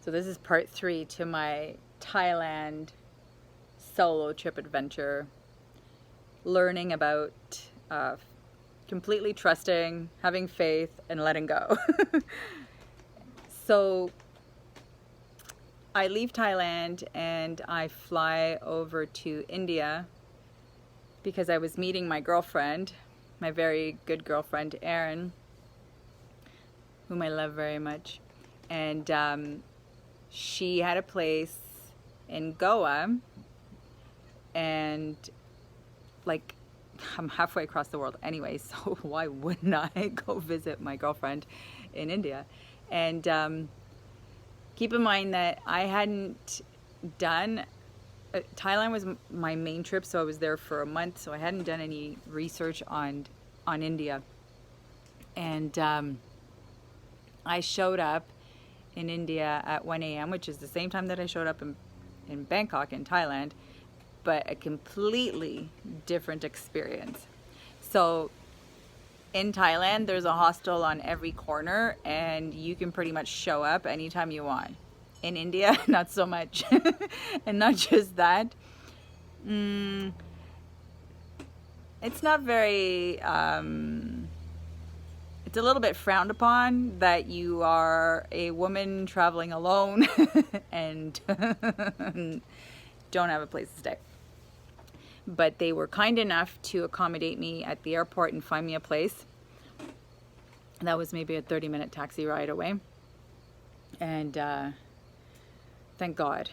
So this is part 3 to my Thailand solo trip adventure. Learning about completely trusting, having faith, and letting go. So I leave Thailand and I fly over to India because I was meeting my girlfriend, my very good girlfriend, Erin, whom I love very much. And she had a place in Goa, and like I'm halfway across the world anyway, so why wouldn't I go visit my girlfriend in India? And keep in mind that I hadn't done Thailand was my main trip, so I was there for a month, so I hadn't done any research on India. And I showed up in India at 1 a.m., which is the same time that I showed up in Bangkok in Thailand, but a completely different experience. So in Thailand, there's a hostel on every corner, and you can pretty much show up anytime you want. In India, not so much. And not just that, it's not very, it's a little bit frowned upon that you are a woman traveling alone and don't have a place to stay. But they were kind enough to accommodate me at the airport and find me a place. That was maybe a 30-minute taxi ride away. And thank God.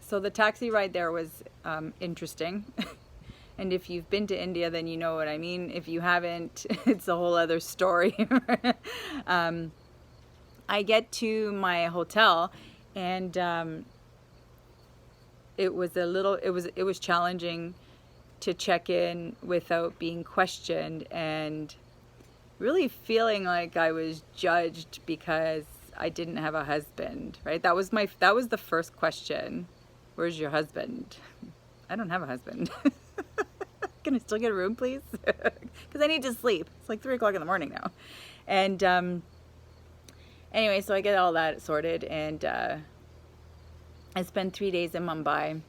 So the taxi ride there was interesting. And if you've been to India, then you know what I mean. If you haven't, it's a whole other story. I get to my hotel, and it was challenging to check in without being questioned, and really feeling like I was judged because I didn't have a husband, right? That was the first question. Where's your husband? I don't have a husband. Can I still get a room, please? Because I need to sleep. It's like 3 o'clock in the morning now. And anyway, so I get all that sorted, and I spent 3 days in Mumbai.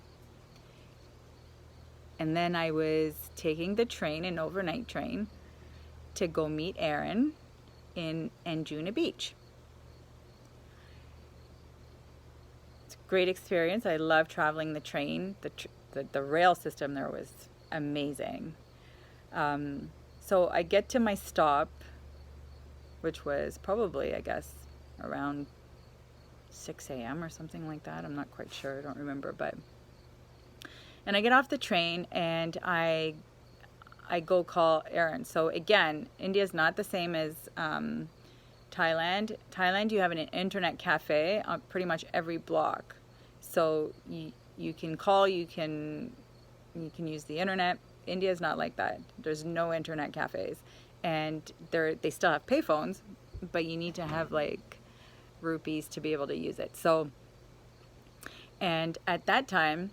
And then I was taking the train, an overnight train, to go meet Erin in Anjuna Beach. It's a great experience. I love traveling the train. The rail system there was amazing. So I get to my stop, which was probably, I guess, around 6 a.m. or something like that. I'm not quite sure. I don't remember. And I get off the train, and I go call Erin. So again, India is not the same as Thailand. Thailand, you have an internet cafe on pretty much every block. So you can call, you can use the internet. India is not like that. There's no internet cafes, and they still have payphones, but you need to have like rupees to be able to use it. So, and at that time,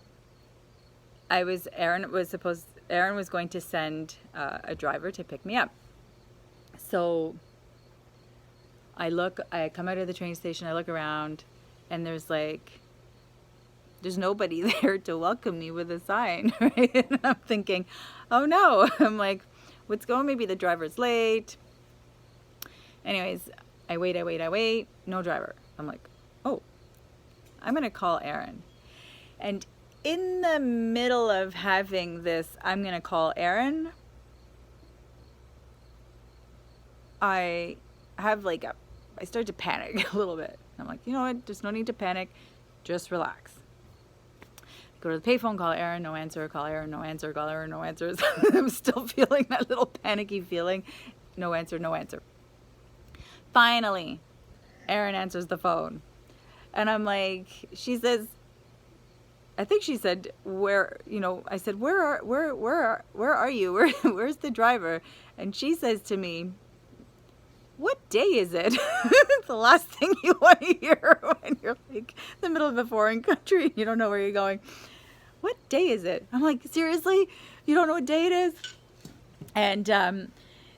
Erin was going to send a driver to pick me up. So I come out of the train station, I look around, and there's nobody there to welcome me with a sign, right? And I'm thinking, oh no. I'm like, what's going on? Maybe the driver's late. Anyways, I wait, no driver. I'm like, oh, I'm going to call Erin. And in the middle of having this, I'm going to call Erin, I start to panic a little bit. I'm like, you know what? There's no need to panic. Just relax. Go to the payphone, call Erin, no answer, call Erin, no answer, call Erin, no answer. I'm still feeling that little panicky feeling. No answer, no answer. Finally, Erin answers the phone. And I'm like, she says, I think she said, I said, where are you? Where's the driver? And she says to me, what day is it? It's the last thing you want to hear when you're like in the middle of a foreign country and you don't know where you're going. What day is it? I'm like, seriously? You don't know what day it is? And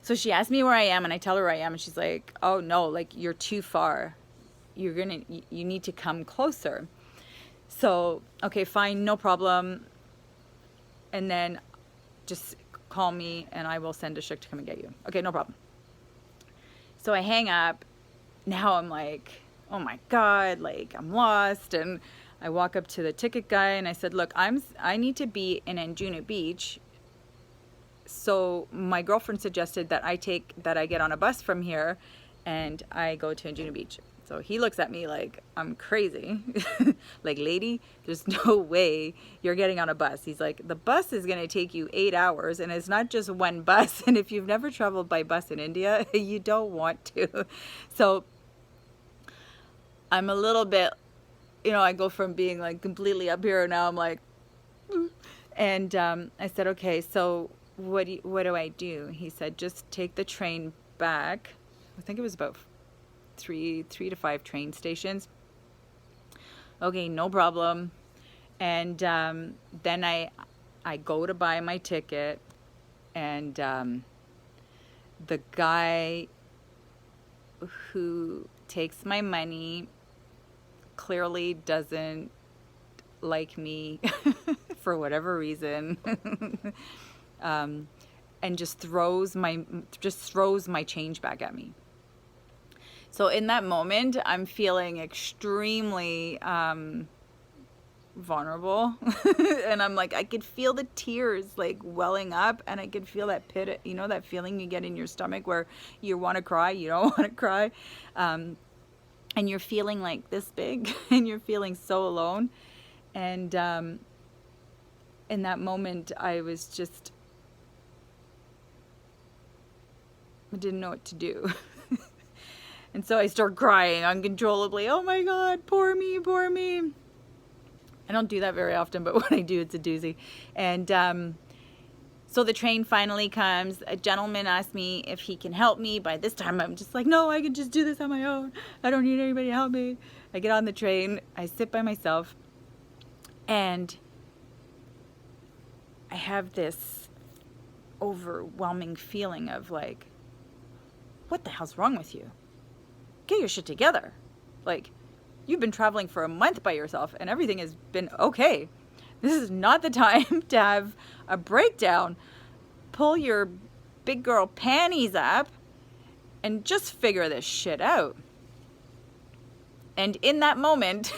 so she asked me where I am, and I tell her where I am, and she's like, oh no, like you're too far. you need to come closer. So, okay, fine, no problem. And then just call me and I will send a shuk to come and get you. Okay, no problem. So I hang up. Now I'm like, oh my God, like I'm lost. And I walk up to the ticket guy and I said, look, I need to be in Anjuna Beach. So my girlfriend suggested that I get on a bus from here and I go to Anjuna Beach. So he looks at me like I'm crazy. Like, lady, there's no way you're getting on a bus. He's like, the bus is going to take you 8 hours and it's not just one bus. And if you've never traveled by bus in India, you don't want to. So I'm a little bit, I go from being like completely up here. Now I'm like, and I said, okay, so what do I do? He said, just take the train back. I think it was about three to 5 train stations. Okay, no problem. And then I go to buy my ticket, and the guy who takes my money clearly doesn't like me for whatever reason. And just throws my change back at me. So in that moment, I'm feeling extremely vulnerable. And I'm like, I could feel the tears like welling up, and I could feel that pit, that feeling you get in your stomach where you want to cry, you don't want to cry. And you're feeling like this big and you're feeling so alone. And in that moment, I didn't know what to do. And so I start crying uncontrollably. Oh my God, poor me, poor me. I don't do that very often, but when I do, it's a doozy. And so the train finally comes. A gentleman asked me if he can help me. By this time, I'm just like, no, I can just do this on my own. I don't need anybody to help me. I get on the train. I sit by myself. And I have this overwhelming feeling of like, what the hell's wrong with you? Get your shit together. Like, you've been traveling for a month by yourself and everything has been okay. This is not the time to have a breakdown. Pull your big girl panties up and just figure this shit out. And in that moment,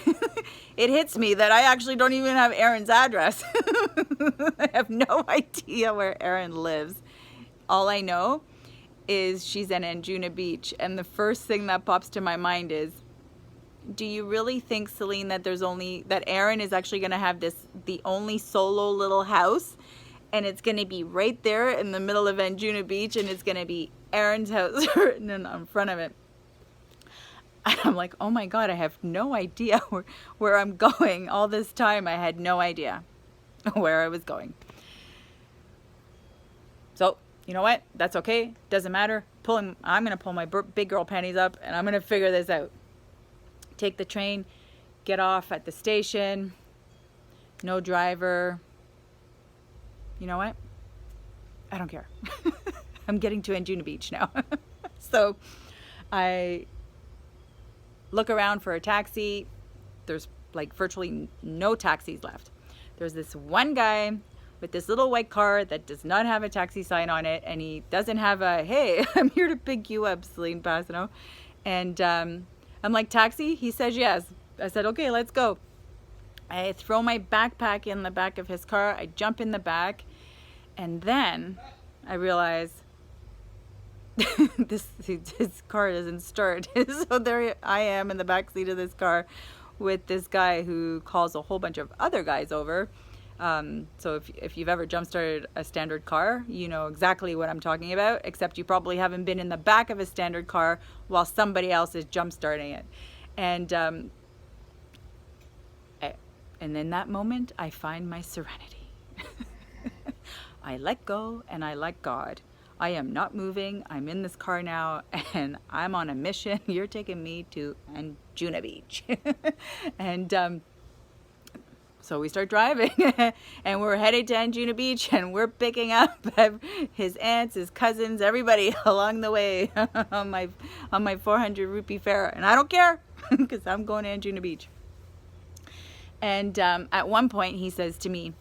it hits me that I actually don't even have Erin's address. I have no idea where Erin lives. All I know is she's in Anjuna Beach. And the first thing that pops to my mind is, do you really think, Celine, that that Erin is actually going to have the only solo little house, and it's going to be right there in the middle of Anjuna Beach, and it's going to be Erin's house written in front of it? And I'm like, oh my God, I have no idea where I'm going. All this time, I had no idea where I was going. So, you know what? That's okay. Doesn't matter. I'm going to pull my big girl panties up, and I'm going to figure this out. Take the train, get off at the station, no driver. You know what? I don't care. I'm getting to Anjuna Beach now. So I look around for a taxi. There's like virtually no taxis left. There's this one guy with this little white car that does not have a taxi sign on it, and he doesn't have a, hey, I'm here to pick you up, Celine Passano. And I'm like, taxi? He says yes. I said, okay, let's go. I throw my backpack in the back of his car. I jump in the back, and then I realize his car doesn't start. So there I am in the back seat of this car with this guy who calls a whole bunch of other guys over. So if you've ever jump-started a standard car, you know exactly what I'm talking about, except you probably haven't been in the back of a standard car while somebody else is jump-starting it. And in that moment, I find my serenity. I let go and I let God. I am not moving. I'm in this car now and I'm on a mission. You're taking me to Anjuna Beach. And so we start driving and we're headed to Anjuna Beach, and we're picking up his aunts, his cousins, everybody along the way on my 400 rupee fare. And I don't care. because I'm going to Anjuna Beach. And at one point he says to me,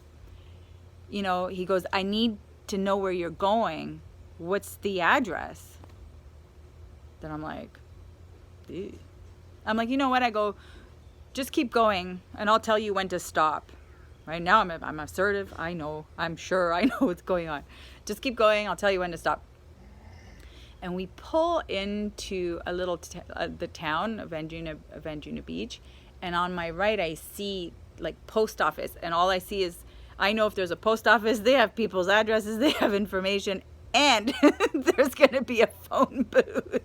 you know, he goes, I need to know where you're going. What's the address? Then I'm like, ew. I'm like, you know what? I go, just keep going and I'll tell you when to stop. Right now I'm assertive. I know, I'm sure I know what's going on. Just keep going. I'll tell you when to stop. And we pull into a little the town of Anjuna Beach, and on my right I see like post office, and all I see is, I know if there's a post office, they have people's addresses, they have information, and there's going to be a phone booth.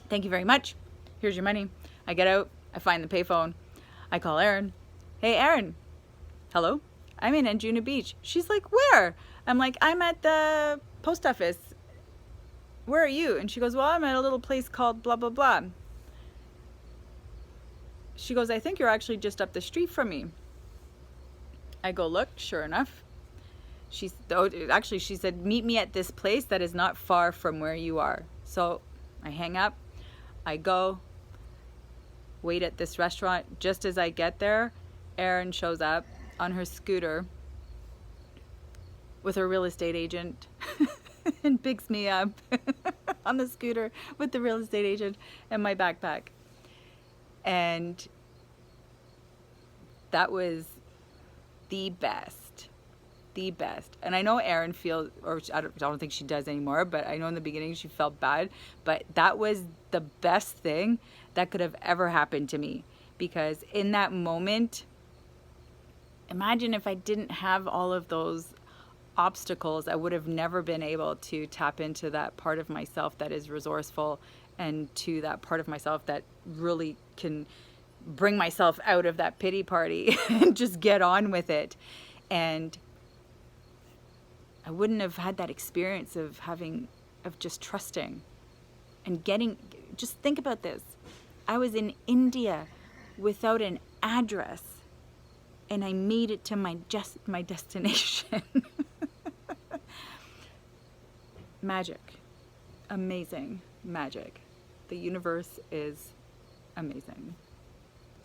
Thank you very much. Here's your money. I get out, I find the payphone, I call Erin. Hey Erin, hello, I'm in Anjuna Beach. She's like, where? I'm like, I'm at the post office. Where are you? And she goes, well, I'm at a little place called blah blah blah. She goes, I think you're actually just up the street from me. I go, look, sure enough. She said, meet me at this place that is not far from where you are. So I hang up, I go, wait at this restaurant. Just as I get there, Erin shows up on her scooter with her real estate agent and picks me up on the scooter with the real estate agent and my backpack. And that was the best. And I know Erin feels, or I don't think she does anymore, but I know in the beginning she felt bad, but that was the best thing that could have ever happened to me, because in that moment, imagine if I didn't have all of those obstacles, I would have never been able to tap into that part of myself that is resourceful, and to that part of myself that really can bring myself out of that pity party and just get on with it. And I wouldn't have had that experience of just trusting and just think about this. I was in India without an address, and I made it to my destination. Magic. Amazing magic. The universe is amazing.